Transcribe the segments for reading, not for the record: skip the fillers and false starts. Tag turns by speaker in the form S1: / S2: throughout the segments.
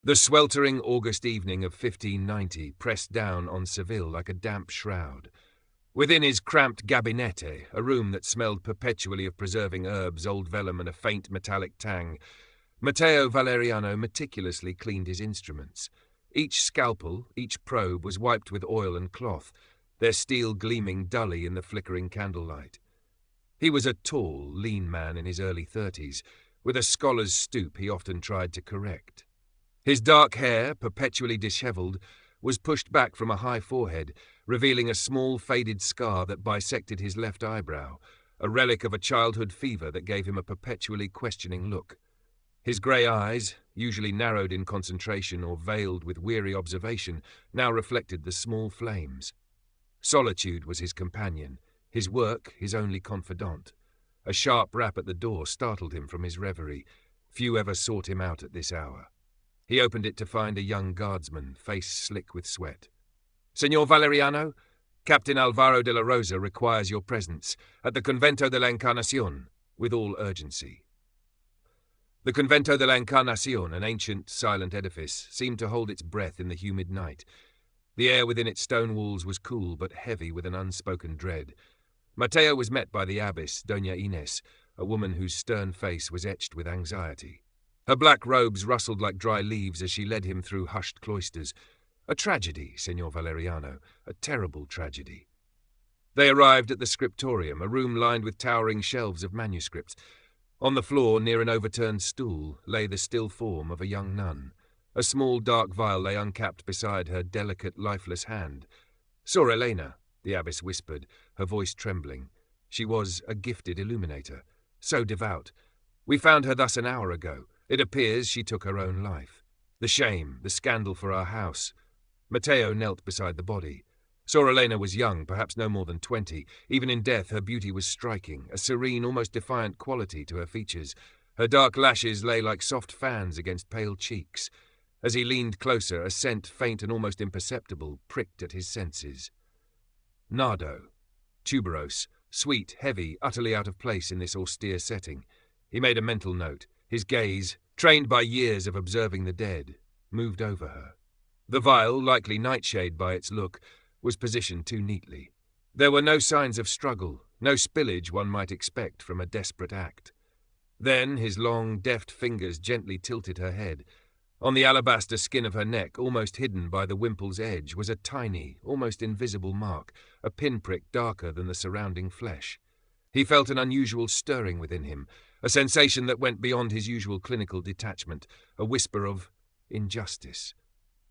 S1: The sweltering August evening of 1590 pressed down on Seville like a damp shroud. Within his cramped gabinete, a room that smelled perpetually of preserving herbs, old vellum, and a faint metallic tang, Matteo Valeriano meticulously cleaned his instruments. Each scalpel, each probe was wiped with oil and cloth, their steel gleaming dully in the flickering candlelight. He was a tall, lean man in his early 30s, with a scholar's stoop he often tried to correct. His dark hair, perpetually dishevelled, was pushed back from a high forehead, revealing a small faded scar that bisected his left eyebrow, a relic of a childhood fever that gave him a perpetually questioning look. His grey eyes, usually narrowed in concentration or veiled with weary observation, now reflected the small flames. Solitude was his companion, his work his only confidant. A sharp rap at the door startled him from his reverie. Few ever sought him out at this hour. He opened it to find a young guardsman, face slick with sweat. "Señor Valeriano, Captain Alvaro de la Rosa requires your presence at the Convento de la Encarnacion, with all urgency." The Convento de la Encarnacion, an ancient, silent edifice, seemed to hold its breath in the humid night. The air within its stone walls was cool but heavy with an unspoken dread. Mateo was met by the abbess, Doña Inés, a woman whose stern face was etched with anxiety. Her black robes rustled like dry leaves as she led him through hushed cloisters. A tragedy, Señor Valeriano, a terrible tragedy. They arrived at the scriptorium, a room lined with towering shelves of manuscripts. On the floor, near an overturned stool, lay the still form of a young nun. A small dark vial lay uncapped beside her delicate, lifeless hand. "Sor Elena," the abbess whispered, her voice trembling. She was a gifted illuminator, so devout. "We found her thus an hour ago. It appears she took her own life. The shame, the scandal for our house." Matteo knelt beside the body. Sor Elena was young, perhaps no more than 20. Even in death her beauty was striking, a serene, almost defiant quality to her features. Her dark lashes lay like soft fans against pale cheeks. As he leaned closer, a scent, faint and almost imperceptible, pricked at his senses. Nardo. Tuberose. Sweet, heavy, utterly out of place in this austere setting. He made a mental note. His gaze, trained by years of observing the dead, moved over her. The vial, likely nightshade by its look, was positioned too neatly. There were no signs of struggle, no spillage one might expect from a desperate act. Then his long, deft fingers gently tilted her head. On the alabaster skin of her neck, almost hidden by the wimple's edge, was a tiny, almost invisible mark, a pinprick darker than the surrounding flesh. He felt an unusual stirring within him, a sensation that went beyond his usual clinical detachment, a whisper of injustice.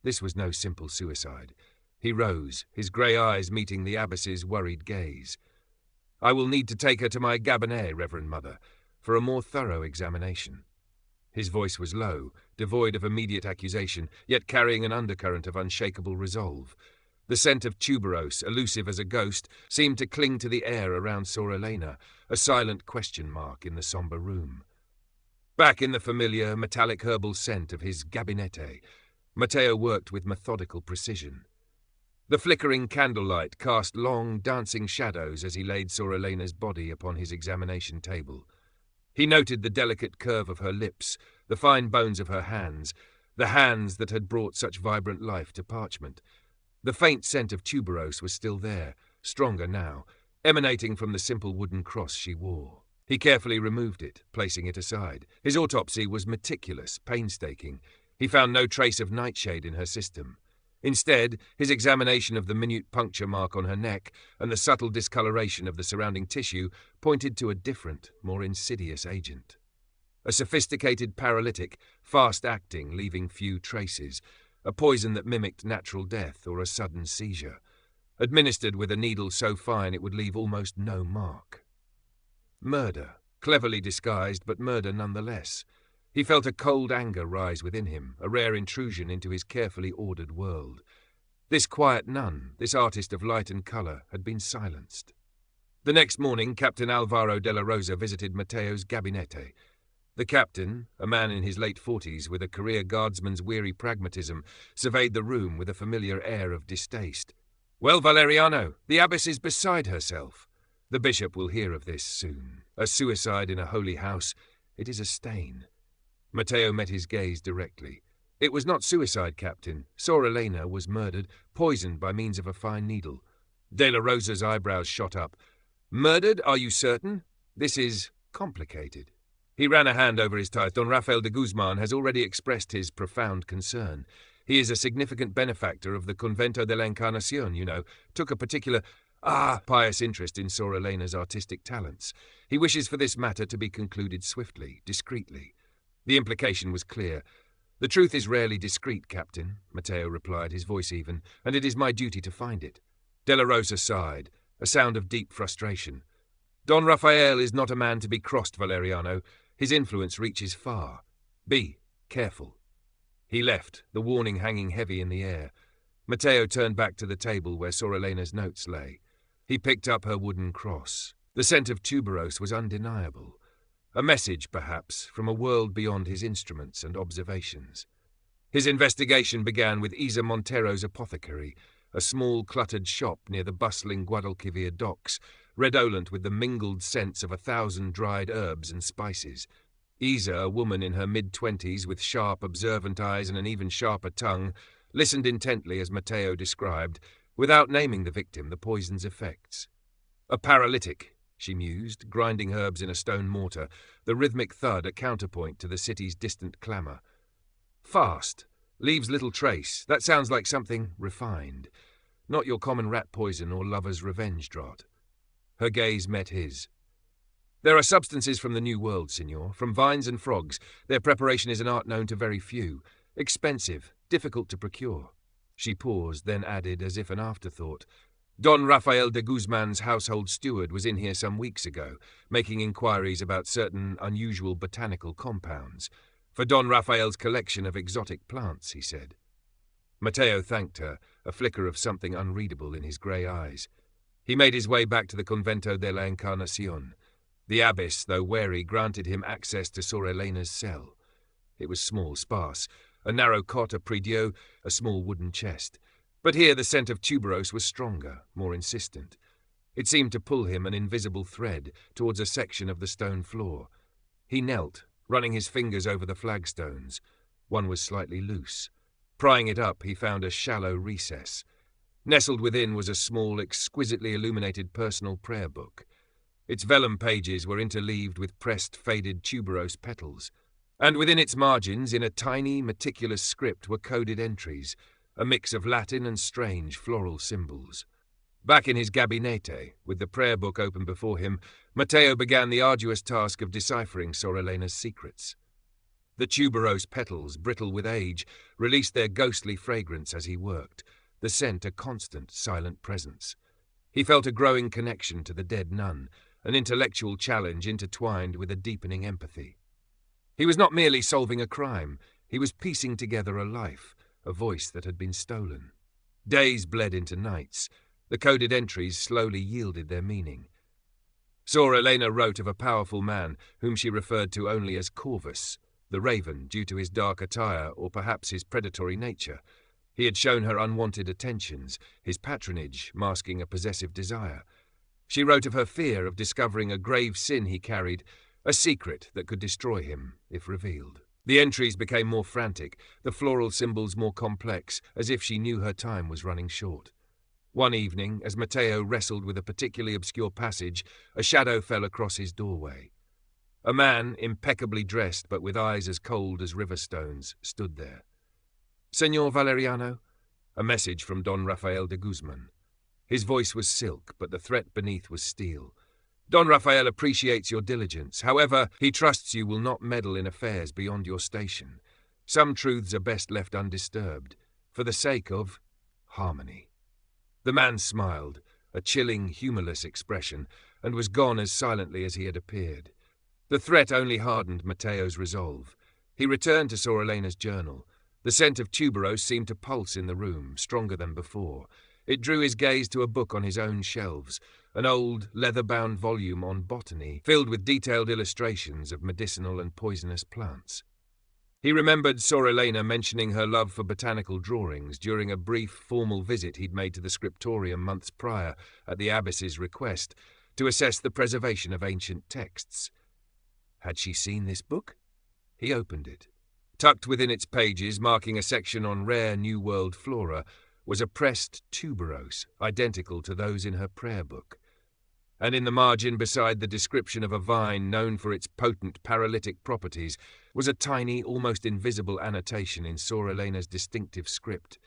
S1: This was no simple suicide. He rose, his grey eyes meeting the abbess's worried gaze. "I will need to take her to my cabinet, Reverend Mother, for a more thorough examination." His voice was low, devoid of immediate accusation, yet carrying an undercurrent of unshakable resolve. The scent of tuberose, elusive as a ghost, seemed to cling to the air around Sor Elena, a silent question mark in the sombre room. Back in the familiar, metallic herbal scent of his gabinete, Matteo worked with methodical precision. The flickering candlelight cast long, dancing shadows as he laid Sor Elena's body upon his examination table. He noted the delicate curve of her lips, the fine bones of her hands, the hands that had brought such vibrant life to parchment. The faint scent of tuberose was still there, stronger now, emanating from the simple wooden cross she wore. He carefully removed it, placing it aside. His autopsy was meticulous, painstaking. He found no trace of nightshade in her system. Instead, his examination of the minute puncture mark on her neck and the subtle discoloration of the surrounding tissue pointed to a different, more insidious agent. A sophisticated paralytic, fast-acting, leaving few traces, a poison that mimicked natural death or a sudden seizure, administered with a needle so fine it would leave almost no mark. Murder, cleverly disguised, but murder nonetheless. He felt a cold anger rise within him, a rare intrusion into his carefully ordered world. This quiet nun, this artist of light and colour, had been silenced. The next morning, Captain Alvaro de la Rosa visited Matteo's gabinete. The captain, a man in his late 40s with a career guardsman's weary pragmatism, surveyed the room with a familiar air of distaste. "Well, Valeriano, the abbess is beside herself. The bishop will hear of this soon. A suicide in a holy house. It is a stain." Matteo met his gaze directly. "It was not suicide, Captain. Sorrelena was murdered, poisoned by means of a fine needle." De La Rosa's eyebrows shot up. "Murdered, are you certain? This is complicated." He ran a hand over his tie. "Don Rafael de Guzman has already expressed his profound concern. He is a significant benefactor of the Convento de la Encarnacion, you know, took a particular, pious interest in Sorrelena's artistic talents. He wishes for this matter to be concluded swiftly, discreetly." The implication was clear. "The truth is rarely discreet, Captain," Matteo replied, his voice even, "and it is my duty to find it." De La Rosa sighed, a sound of deep frustration. "Don Rafael is not a man to be crossed, Valeriano. His influence reaches far. Be careful." He left, the warning hanging heavy in the air. Matteo turned back to the table where Sorrelena's notes lay. He picked up her wooden cross. The scent of tuberose was undeniable. A message, perhaps, from a world beyond his instruments and observations. His investigation began with Isa Montero's apothecary, a small cluttered shop near the bustling Guadalquivir docks, redolent with the mingled scents of 1,000 dried herbs and spices. Isa, a woman in her mid-20s with sharp, observant eyes and an even sharper tongue, listened intently as Matteo described, without naming the victim, the poison's effects. "A paralytic," she mused, grinding herbs in a stone mortar, the rhythmic thud a counterpoint to the city's distant clamour. "Fast. Leaves little trace. That sounds like something refined. Not your common rat poison or lover's revenge draught." Her gaze met his. "There are substances from the New World, Signor, from vines and frogs. Their preparation is an art known to very few. Expensive, difficult to procure." She paused, then added, as if an afterthought, "Don Rafael de Guzman's household steward was in here some weeks ago, making inquiries about certain unusual botanical compounds. For Don Rafael's collection of exotic plants," he said. Matteo thanked her, a flicker of something unreadable in his grey eyes. He made his way back to the Convento de la Encarnacion. The abbess, though wary, granted him access to Sorrelena's cell. It was small, sparse, a narrow cot, a prie-dieu, a small wooden chest. But here the scent of tuberose was stronger, more insistent. It seemed to pull him an invisible thread towards a section of the stone floor. He knelt, running his fingers over the flagstones. One was slightly loose. Prying it up, he found a shallow recess. Nestled within was a small, exquisitely illuminated personal prayer book. Its vellum pages were interleaved with pressed, faded tuberose petals, and within its margins, in a tiny, meticulous script, were coded entries, a mix of Latin and strange floral symbols. Back in his gabinete, with the prayer book open before him, Matteo began the arduous task of deciphering Sorrelena's secrets. The tuberose petals, brittle with age, released their ghostly fragrance as he worked, the scent a constant, silent presence. He felt a growing connection to the dead nun, an intellectual challenge intertwined with a deepening empathy. He was not merely solving a crime, he was piecing together a life, a voice that had been stolen. Days bled into nights. The coded entries slowly yielded their meaning. Sorrelena wrote of a powerful man whom she referred to only as Corvus, the raven, due to his dark attire or perhaps his predatory nature. He had shown her unwanted attentions, his patronage masking a possessive desire. She wrote of her fear of discovering a grave sin he carried, a secret that could destroy him, if revealed. The entries became more frantic, the floral symbols more complex, as if she knew her time was running short. One evening, as Matteo wrestled with a particularly obscure passage, a shadow fell across his doorway. A man, impeccably dressed but with eyes as cold as river stones, stood there. "Señor Valeriano?" A message from Don Rafael de Guzman. His voice was silk, but the threat beneath was steel. "Don Rafael appreciates your diligence. However, he trusts you will not meddle in affairs beyond your station. Some truths are best left undisturbed, for the sake of harmony." The man smiled, a chilling, humourless expression, and was gone as silently as he had appeared. The threat only hardened Matteo's resolve. He returned to Sorrelena's journal. The scent of tuberose seemed to pulse in the room, stronger than before. It drew his gaze to a book on his own shelves, an old, leather-bound volume on botany, filled with detailed illustrations of medicinal and poisonous plants. He remembered Sorrelena mentioning her love for botanical drawings during a brief, formal visit he'd made to the scriptorium months prior, at the abbess's request, to assess the preservation of ancient texts. Had she seen this book? He opened it. Tucked within its pages, marking a section on rare New World flora, was a pressed tuberose, identical to those in her prayer book. And in the margin beside the description of a vine known for its potent paralytic properties was a tiny, almost invisible annotation in Soralena's distinctive script,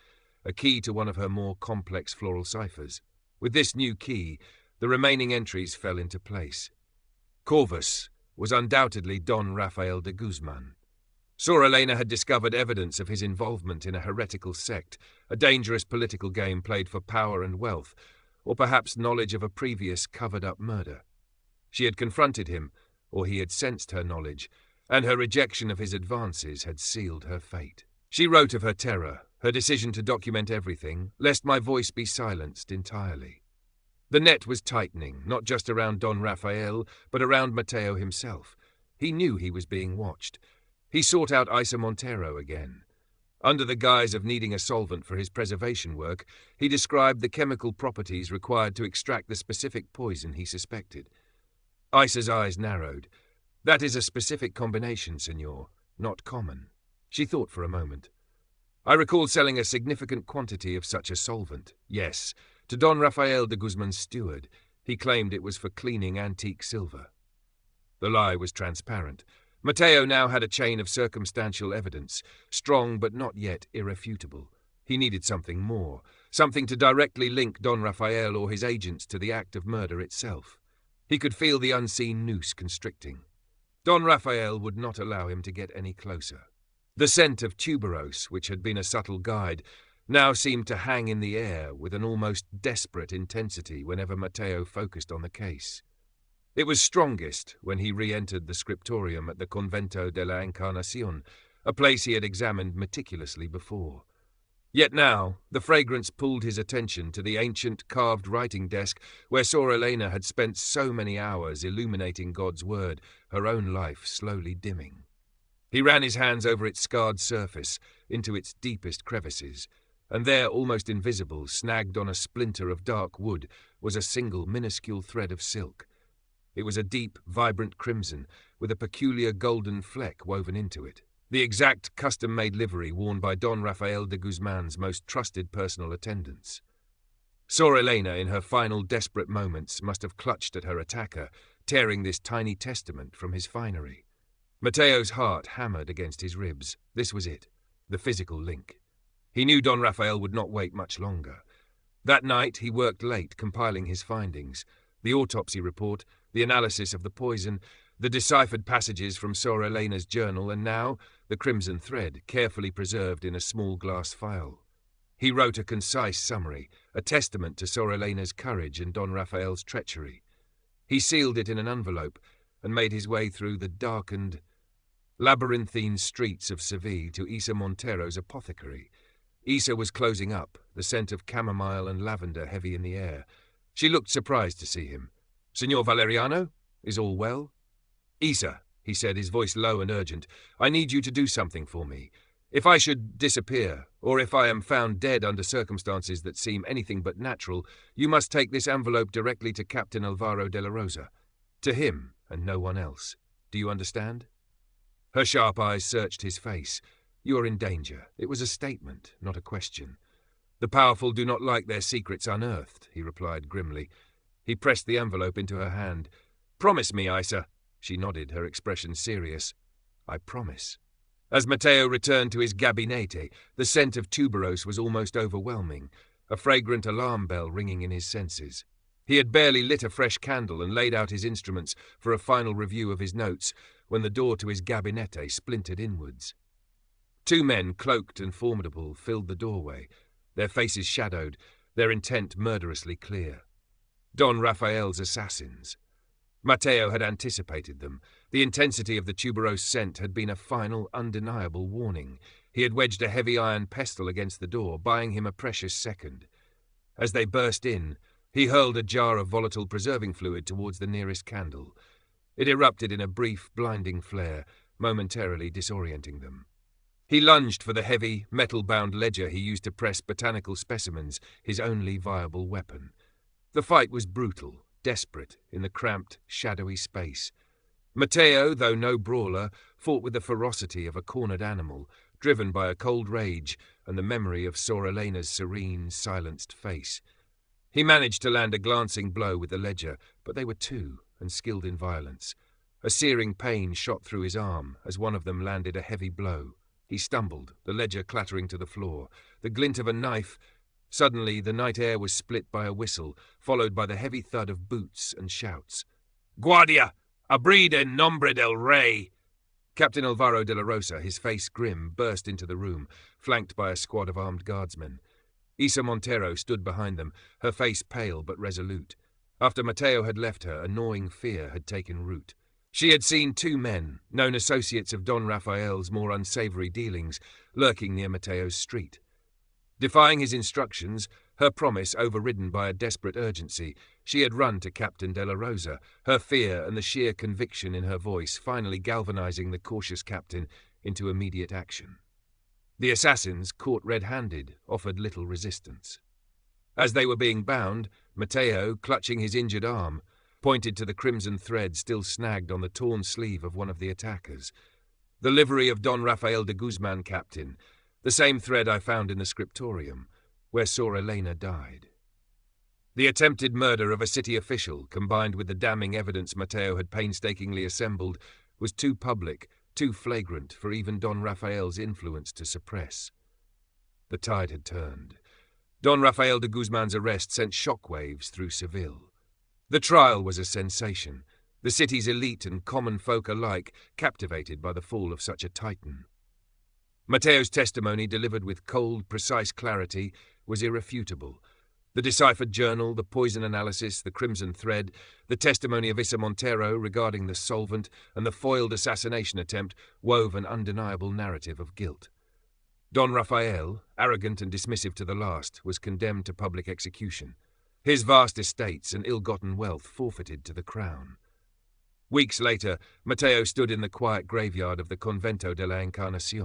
S1: a key to one of her more complex floral ciphers. With this new key, the remaining entries fell into place. Corvus was undoubtedly Don Rafael de Guzman. Soralena had discovered evidence of his involvement in a heretical sect, a dangerous political game played for power and wealth, or perhaps knowledge of a previous covered-up murder. She had confronted him, or he had sensed her knowledge, and her rejection of his advances had sealed her fate. She wrote of her terror, her decision to document everything, lest my voice be silenced entirely. The net was tightening, not just around Don Rafael, but around Mateo himself. He knew he was being watched. He sought out Isa Montero again. Under the guise of needing a solvent for his preservation work, he described the chemical properties required to extract the specific poison he suspected. Isa's eyes narrowed. "That is a specific combination, senor, not common." She thought for a moment. "I recall selling a significant quantity of such a solvent, yes, to Don Rafael de Guzman's steward. He claimed it was for cleaning antique silver." The lie was transparent. Mateo now had a chain of circumstantial evidence, strong but not yet irrefutable. He needed something more, something to directly link Don Rafael or his agents to the act of murder itself. He could feel the unseen noose constricting. Don Rafael would not allow him to get any closer. The scent of tuberose, which had been a subtle guide, now seemed to hang in the air with an almost desperate intensity whenever Mateo focused on the case. It was strongest when he re-entered the scriptorium at the Convento de la Encarnacion, a place he had examined meticulously before. Yet now, the fragrance pulled his attention to the ancient carved writing desk where Soralena had spent so many hours illuminating God's word, her own life slowly dimming. He ran his hands over its scarred surface, into its deepest crevices, and there, almost invisible, snagged on a splinter of dark wood, was a single minuscule thread of silk. It was a deep, vibrant crimson, with a peculiar golden fleck woven into it, the exact custom-made livery worn by Don Rafael de Guzman's most trusted personal attendants. Soralena, in her final desperate moments, must have clutched at her attacker, tearing this tiny testament from his finery. Mateo's heart hammered against his ribs. This was it, the physical link. He knew Don Rafael would not wait much longer. That night he worked late, compiling his findings, the autopsy report, the analysis of the poison, the deciphered passages from Soralena's journal, and now the crimson thread, carefully preserved in a small glass phial. He wrote a concise summary, a testament to Soralena's courage and Don Rafael's treachery. He sealed it in an envelope and made his way through the darkened, labyrinthine streets of Seville to Isa Montero's apothecary. Isa was closing up, the scent of chamomile and lavender heavy in the air. She looked surprised to see him. "Signor Valeriano? Is all well?" "Isa," he said, his voice low and urgent, "I need you to do something for me. If I should disappear, or if I am found dead under circumstances that seem anything but natural, you must take this envelope directly to Captain Alvaro de la Rosa. To him, and no one else. Do you understand?" Her sharp eyes searched his face. "You are in danger." It was a statement, not a question. "The powerful do not like their secrets unearthed," he replied grimly. He pressed the envelope into her hand. "Promise me, Isa." She nodded, her expression serious. "I promise." As Mateo returned to his gabinete, the scent of tuberose was almost overwhelming, a fragrant alarm bell ringing in his senses. He had barely lit a fresh candle and laid out his instruments for a final review of his notes when the door to his gabinete splintered inwards. Two men, cloaked and formidable, filled the doorway, their faces shadowed, their intent murderously clear. Don Rafael's assassins. Mateo had anticipated them. The intensity of the tuberose scent had been a final, undeniable warning. He had wedged a heavy iron pestle against the door, buying him a precious second. As they burst in, he hurled a jar of volatile preserving fluid towards the nearest candle. It erupted in a brief, blinding flare, momentarily disorienting them. He lunged for the heavy, metal-bound ledger he used to press botanical specimens, his only viable weapon. The fight was brutal, desperate, in the cramped, shadowy space. Mateo, though no brawler, fought with the ferocity of a cornered animal, driven by a cold rage and the memory of Sor Elena's serene, silenced face. He managed to land a glancing blow with the ledger, but they were two, and skilled in violence. A searing pain shot through his arm as one of them landed a heavy blow. He stumbled, the ledger clattering to the floor. The glint of a knife. Suddenly, the night air was split by a whistle, followed by the heavy thud of boots and shouts. "Guardia! Abrid en nombre del rey!" Captain Alvaro de la Rosa, his face grim, burst into the room, flanked by a squad of armed guardsmen. Isa Montero stood behind them, her face pale but resolute. After Mateo had left her, a gnawing fear had taken root. She had seen two men, known associates of Don Rafael's more unsavory dealings, lurking near Mateo's street. Defying his instructions, her promise overridden by a desperate urgency, she had run to Captain de la Rosa, her fear and the sheer conviction in her voice finally galvanizing the cautious captain into immediate action. The assassins, caught red-handed, offered little resistance. As they were being bound, Mateo, clutching his injured arm, pointed to the crimson thread still snagged on the torn sleeve of one of the attackers. The livery of Don Rafael de Guzman, Captain, the same thread I found in the scriptorium, where Sor Elena died. The attempted murder of a city official, combined with the damning evidence Mateo had painstakingly assembled, was too public, too flagrant for even Don Rafael's influence to suppress. The tide had turned. Don Rafael de Guzman's arrest sent shockwaves through Seville. The trial was a sensation, the city's elite and common folk alike captivated by the fall of such a titan. Mateo's testimony, delivered with cold, precise clarity, was irrefutable. The deciphered journal, the poison analysis, the crimson thread, the testimony of Isa Montero regarding the solvent, and the foiled assassination attempt wove an undeniable narrative of guilt. Don Rafael, arrogant and dismissive to the last, was condemned to public execution. His vast estates and ill-gotten wealth forfeited to the crown. Weeks later, Mateo stood in the quiet graveyard of the Convento de la Encarnacion.